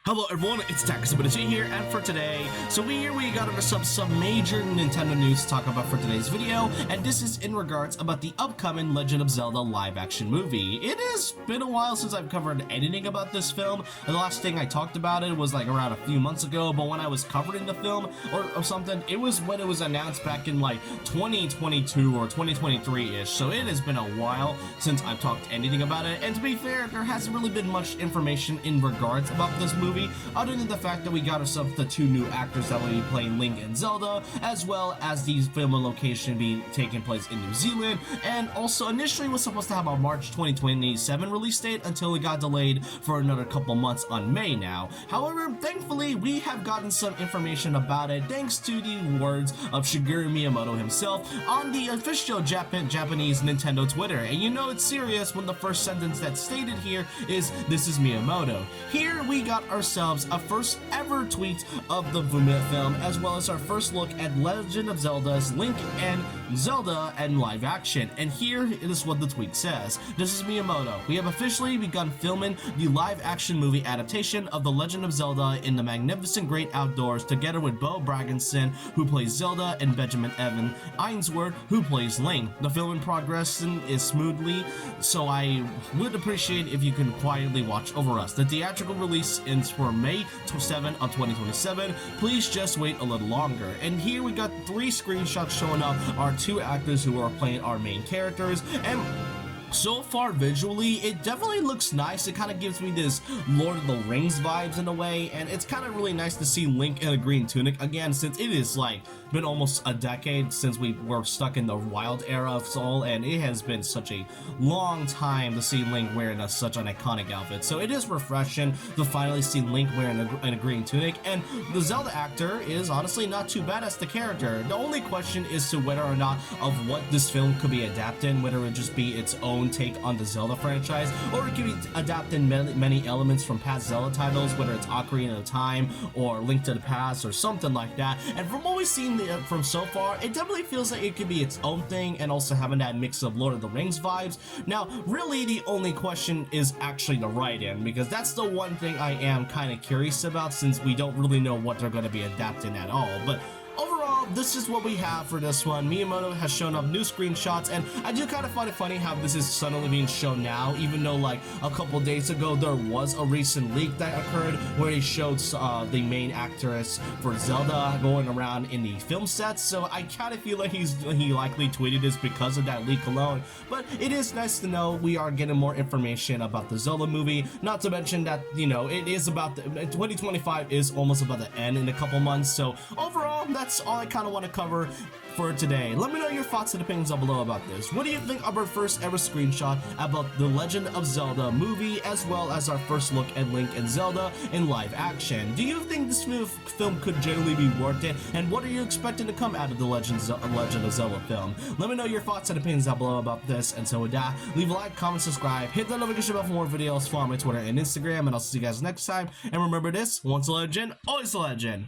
Hello everyone, it's Takasubitachi here, and for today, we got some major Nintendo news to talk about for today's video, and this is in regards about the upcoming Legend of Zelda live-action movie. It has been a while since I've covered anything about this film. The last thing I talked about it was like around a few months ago, but when I was covering the film or something, it was when it was announced back in like 2022 or 2023-ish, so it has been a while since I've talked anything about it, and to be fair, there hasn't really been much information in regards about this movie, other than the fact that we got ourselves the two new actors that will be playing Link and Zelda, as well as the film and location being taking place in New Zealand, and also initially was supposed to have a March 2027 release date until it got delayed for another couple months on May now. However, thankfully, we have gotten some information about it thanks to the words of Shigeru Miyamoto himself on the official Japanese Nintendo Twitter, and you know it's serious when the first sentence that's stated here is, "This is Miyamoto." Here we got ourselves a first ever tweet of the film, as well as our first look at Legend of Zelda's Link and Zelda and live action. And here is what the tweet says. "This is Miyamoto. We have officially begun filming the live action movie adaptation of The Legend of Zelda in the magnificent great outdoors, together with Bo Bragginson, who plays Zelda, and Benjamin Evan Ainsworth, who plays Link. The filming progress is smoothly, so I would appreciate if you can quietly watch over us. The theatrical release is for May 7 of 2027. Please just wait a little longer." And here we got 3 screenshots showing up our 2 actors who are playing our main characters, and so far visually it definitely looks nice. It kind of gives me this Lord of the Rings vibes in a way, and it's kind of really nice to see Link in a green tunic again, since it is like been almost a decade since we were stuck in the wild era of Soul, and it has been such a long time to see Link wearing such an iconic outfit. So it is refreshing to finally see Link wearing a green tunic, and the Zelda actor is honestly not too bad as the character. The only question is to whether or not of what this film could be adapted, whether it just be its own take on the Zelda franchise, or it could be adapting many elements from past Zelda titles, whether it's Ocarina of Time or Link to the Past or something like that. And from what we've seen from so far, it definitely feels like it could be its own thing, and also having that mix of Lord of the Rings vibes. Now, really the only question is actually the write-in, because that's the one thing I am kind of curious about, since we don't really know what they're going to be adapting at all. But overall, this is what we have for this one. Miyamoto has shown up new screenshots, and I do kind of find it funny how this is suddenly being shown now, even though like a couple days ago there was a recent leak that occurred where he showed the main actress for Zelda going around in the film sets. So I kind of feel like he likely tweeted this because of that leak alone. But it is nice to know we are getting more information about the Zelda movie, not to mention that, you know, it is about 2025 is almost about to end in a couple months. So overall, that's all I kind of want to cover for today. Let me know your thoughts and opinions down below about this. What do you think of our first ever screenshot about the Legend of Zelda movie, as well as our first look at Link and Zelda in live action? Do you think this film could generally be worth it? And what are you expecting to come out of the Legend of Zelda film? Let me know your thoughts and opinions down below about this. And so with that, leave a like, comment, subscribe, hit the notification bell for more videos, follow my Twitter and Instagram, and I'll see you guys next time. And remember this, once a legend, always a legend.